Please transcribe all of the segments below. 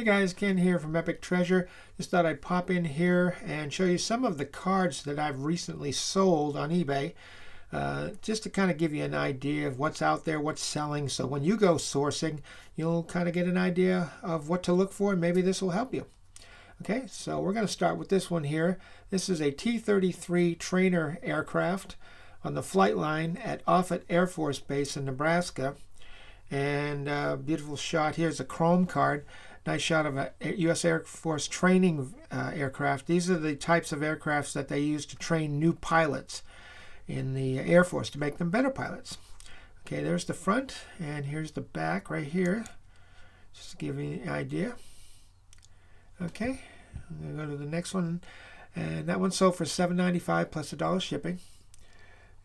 Hey guys, Ken here from Epic Treasure. Just thought I'd pop in here and show you some of the cards that I've recently sold on eBay, just to kind of give you an idea of what's out there, what's selling. So when you go sourcing, you'll kind of get an idea of what to look for, and maybe this will help you. Okay, so we're going to start with this one here. This is a T-33 trainer aircraft on the flight line at Offutt Air Force Base in Nebraska. And beautiful shot. Here's a chrome card. Nice shot of a U.S. Air Force training aircraft. These are the types of aircrafts that they use to train new pilots in the Air Force to make them better pilots. Okay, there's the front, and here's the back right here, just to give you an idea. Okay, I'm going to go to the next one, and that one sold for $7.95 plus $1 shipping.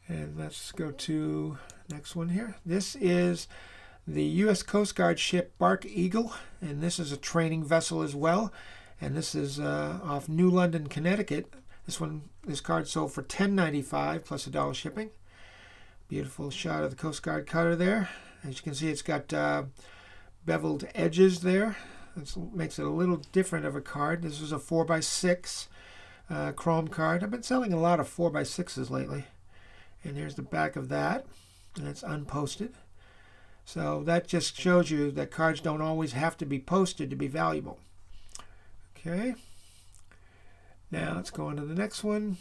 And let's go to next one here. This is the U.S. Coast Guard ship Bark Eagle, and this is a training vessel as well. And this is off New London, Connecticut. This card sold for $10.95 plus $1 shipping. Beautiful shot of the Coast Guard cutter there. As you can see, it's got beveled edges there. This makes it a little different of a card. This is a 4x6 chrome card. I've been selling a lot of 4x6s lately. And here's the back of that, and it's unposted. So that just shows you that cards don't always have to be posted to be valuable. Okay. Now let's go on to the next one.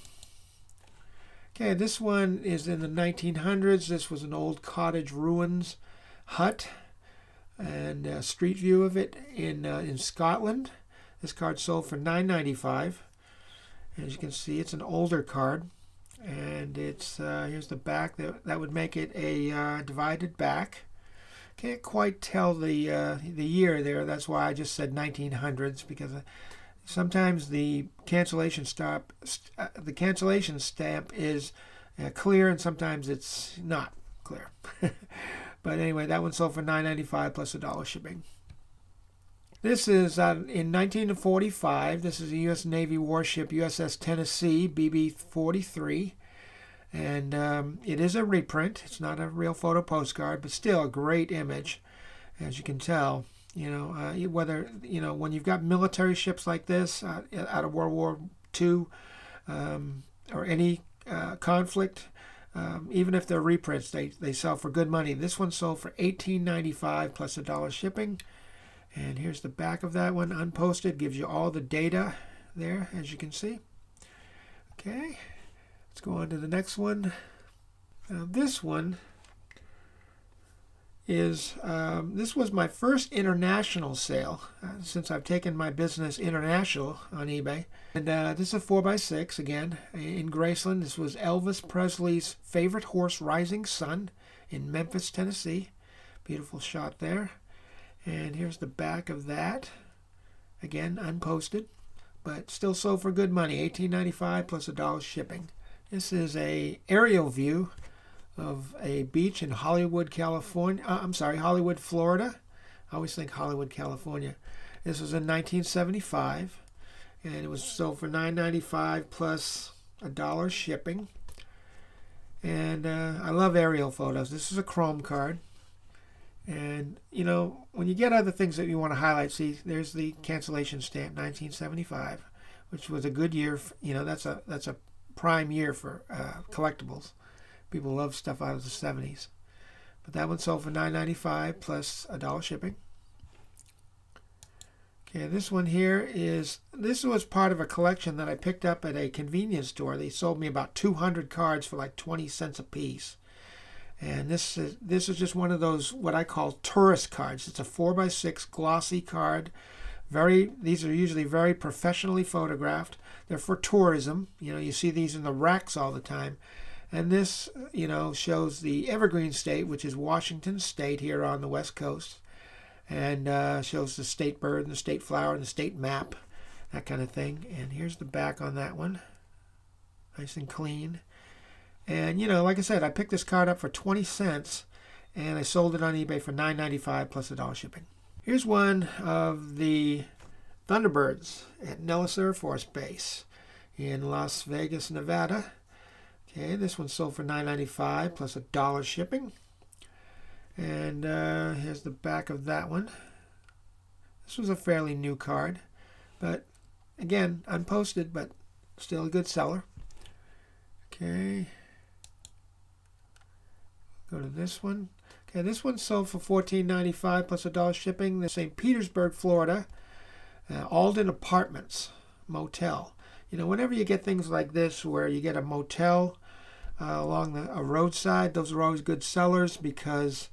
Okay, this one is in the 1900s. This was an old Cottage Ruins hut and a street view of it in Scotland. This card sold for $9.95. As you can see, it's an older card. And it's here's the back. That would make it a divided back. Can't quite tell the year there. That's why I just said 1900s, because sometimes the cancellation stamp is clear, and sometimes it's not clear. But anyway, that one sold for $9.95 plus $1 shipping. This is in 1945. This is a U.S. Navy warship, USS Tennessee, BB-43. And it is a reprint. It's not a real photo postcard, but still a great image, as you can tell. When you've got military ships like this out of World War II or any conflict, even if they're reprints, they sell for good money. This one sold for $18.95 plus $1 shipping. And here's the back of that one, unposted. Gives you all the data there, as you can see. Okay, let's go on to the next one. Now this one is, this was my first international sale since I've taken my business international on eBay. And this is a 4x6, again, in Graceland. This was Elvis Presley's favorite horse, Rising Sun, in Memphis, Tennessee. Beautiful shot there. And here's the back of that. Again, unposted, but still sold for good money, $18.95 plus $1 shipping. This is a aerial view of a beach in Hollywood, California. Hollywood, Florida. I always think Hollywood, California. This was in 1975, and it was sold for $9.95 plus $1 shipping. And I love aerial photos. This is a chrome card. And, when you get other things that you want to highlight, see, there's the cancellation stamp, 1975, which was a good year. That's a prime year for collectibles. People love stuff out of the 70s. But that one sold for $9.95 plus $1 shipping. Okay, this one here this was part of a collection that I picked up at a convenience store. They sold me about 200 cards for like 20 cents a piece. And this is just one of those, what I call tourist cards. It's a 4x6 glossy card. These are usually very professionally photographed. They're for tourism. You see these in the racks all the time. And this, shows the Evergreen State, which is Washington State here on the West Coast. And shows the state bird and the state flower and the state map, that kind of thing. And here's the back on that one. Nice and clean. And, like I said, I picked this card up for 20 cents, and I sold it on eBay for $9.95 plus $1 shipping. Here's one of the Thunderbirds at Nellis Air Force Base in Las Vegas, Nevada. Okay, this one sold for $9.95 plus $1 shipping. And here's the back of that one. This was a fairly new card, but again, unposted, but still a good seller. Okay. Go to this one. Okay, this one sold for $14.95 plus $1 shipping. The St. Petersburg, Florida, Alden Apartments Motel. You know, whenever you get things like this where you get a motel along a roadside, those are always good sellers because,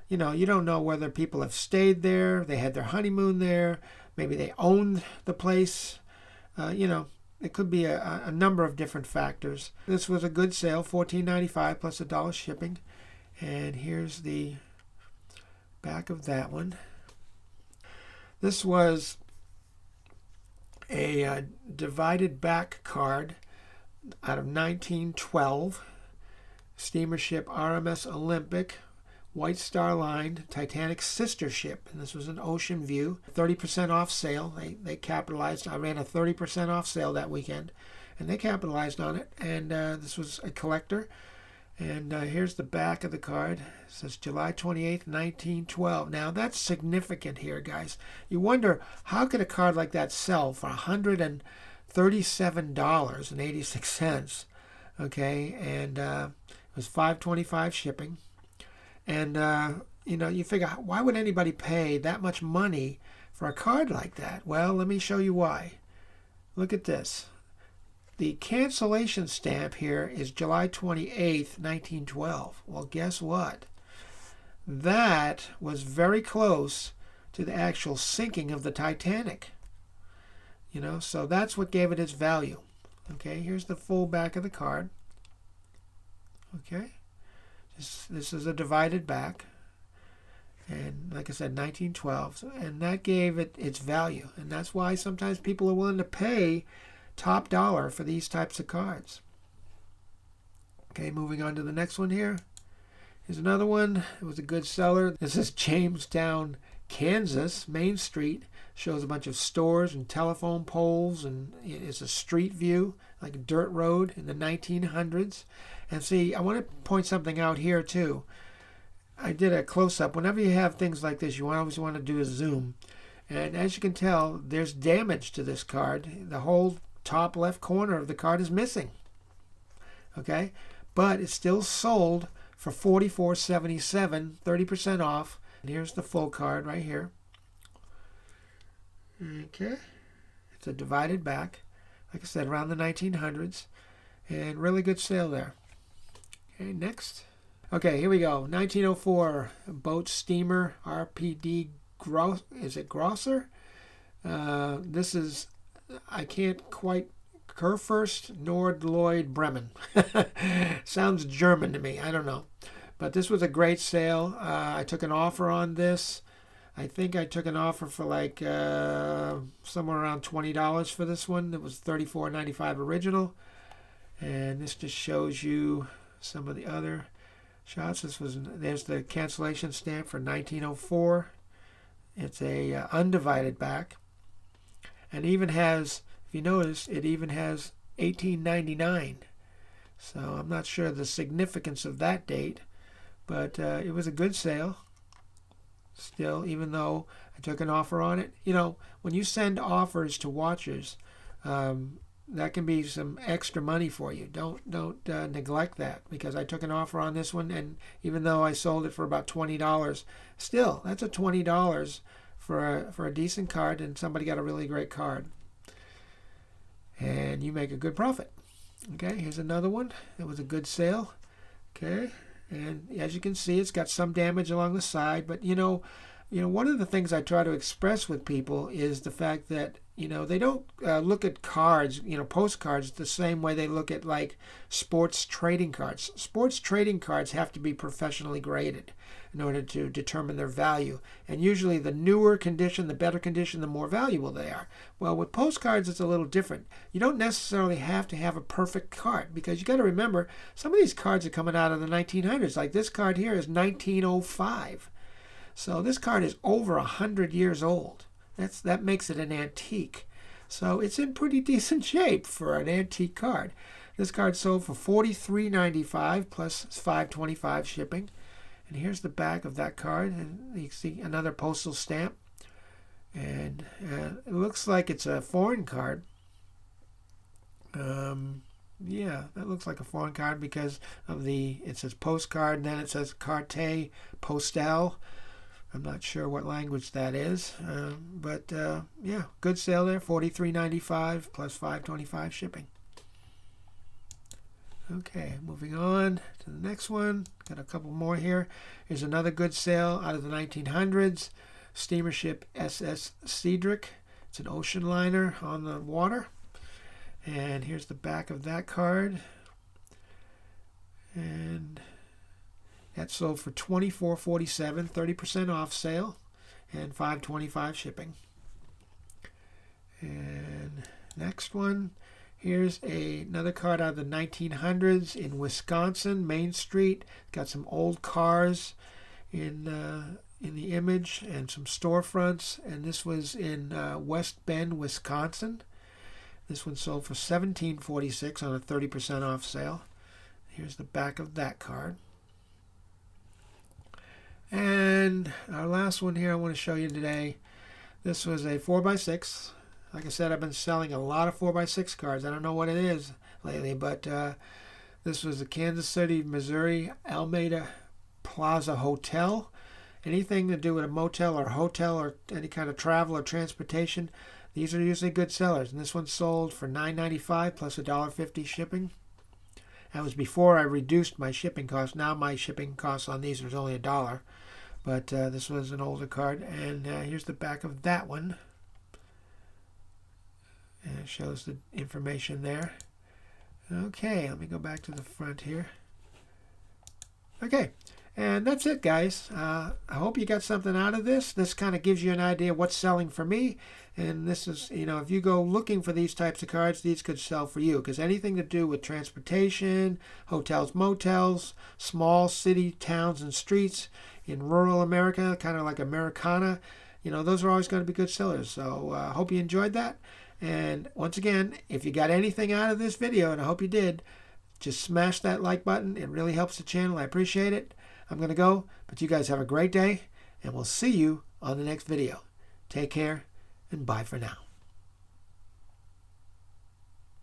you know, you don't know whether people have stayed there, they had their honeymoon there, maybe they owned the place. You know, it could be a number of different factors. This was a good sale, $14.95 plus $1 shipping. And here's the back of that one. This was a divided back card out of 1912. Steamer ship RMS Olympic, White Star Line, Titanic sister ship. And this was an ocean view. 30% off sale. They capitalized. I ran a 30% off sale that weekend. And they capitalized on it. And this was a collector. And here's the back of the card. It says July 28th, 1912. Now, that's significant here, guys. You wonder, how could a card like that sell for $137.86? Okay, and it was $5.25 shipping. And, you know, you figure, why would anybody pay that much money for a card like that? Well, let me show you why. Look at this. The cancellation stamp here is July 28th, 1912. Well, guess what? That was very close to the actual sinking of the Titanic. You know, so that's what gave it its value. Okay, here's the full back of the card. Okay, this is a divided back. And like I said, 1912. And that gave it its value. And that's why sometimes people are willing to pay top dollar for these types of cards. Okay, moving on to the next one here. Here's another one. It was a good seller. This is Jamestown, Kansas, Main Street. Shows a bunch of stores and telephone poles, and it's a street view, like a dirt road in the 1900s. And see, I want to point something out here too. I did a close-up. Whenever you have things like this, you always want to do a zoom. And as you can tell, there's damage to this card. The whole top left corner of the card is missing. Okay, but it's still sold for $44.77, 30% off. And here's the full card right here. Okay, it's a divided back, like I said, around the 1900s, and really good sale there. Okay, next. Okay, here we go. 1904 boat steamer RPD is it Grosser? This is, I can't quite, Kurfürst Nordloyd Bremen. Sounds German to me. I don't know. But this was a great sale. I took an offer on this. I think I took an offer for like somewhere around $20 for this one. It was $34.95 original. And this just shows you some of the other shots. There's the cancellation stamp for 1904. It's a undivided back. And even has, if you notice, it even has 1899. So I'm not sure the significance of that date, but it was a good sale. Still, even though I took an offer on it, you know, when you send offers to watchers, that can be some extra money for you. Don't neglect that, because I took an offer on this one, and even though I sold it for about $20, still that's a $20 for a decent card, and somebody got a really great card, and you make a good profit. Okay, here's another one. It was a good sale. Okay, and as you can see, it's got some damage along the side, but you know, one of the things I try to express with people is the fact that, you know, they don't look at cards, you know, postcards the same way they look at like sports trading cards. Sports trading cards have to be professionally graded in order to determine their value. And usually the newer condition, the better condition, the more valuable they are. Well, with postcards, it's a little different. You don't necessarily have to have a perfect card, because you got to remember, some of these cards are coming out of the 1900s. Like this card here is 1905. So this card is over 100 years old. That makes it an antique. So it's in pretty decent shape for an antique card. This card sold for $43.95 plus $5.25 shipping. And here's the back of that card. And you can see another postal stamp. And it looks like it's a foreign card. Yeah, that looks like a foreign card because of it says Postcard, and then it says Carte Postal. I'm not sure what language that is, but yeah, good sale there, $43.95 plus $5.25 shipping. Okay, moving on to the next one. Got a couple more here. Here's another good sale out of the 1900s. Steamer ship USS Cedric. It's an ocean liner on the water. And here's the back of that card. And that sold for $24.47, 30% off sale, and $5.25 shipping. And next one. Here's another card out of the 1900s in Wisconsin, Main Street. Got some old cars in the image and some storefronts. And this was in West Bend, Wisconsin. This one sold for $17.46 on a 30% off sale. Here's the back of that card. And our last one here I want to show you today. This was a 4x6. Like I said, I've been selling a lot of 4x6 cards. I don't know what it is lately, but this was the Kansas City, Missouri Alameda Plaza Hotel. Anything to do with a motel or hotel or any kind of travel or transportation, these are usually good sellers. And this one sold for $9.95 plus $1.50 shipping. That was before I reduced my shipping cost. Now my shipping cost on these is only $1. But this was an older card. And here's the back of that one. And it shows the information there. Okay, let me go back to the front here. Okay, and that's it, guys. I hope you got something out of this. This kind of gives you an idea of what's selling for me. And this is, if you go looking for these types of cards, these could sell for you. Because anything to do with transportation, hotels, motels, small city, towns, and streets in rural America, kind of like Americana, those are always going to be good sellers. So I hope you enjoyed that. And once again, if you got anything out of this video, and I hope you did, just smash that like button. It really helps the channel. I appreciate it. I'm going to go, but you guys have a great day, and we'll see you on the next video. Take care, and bye for now.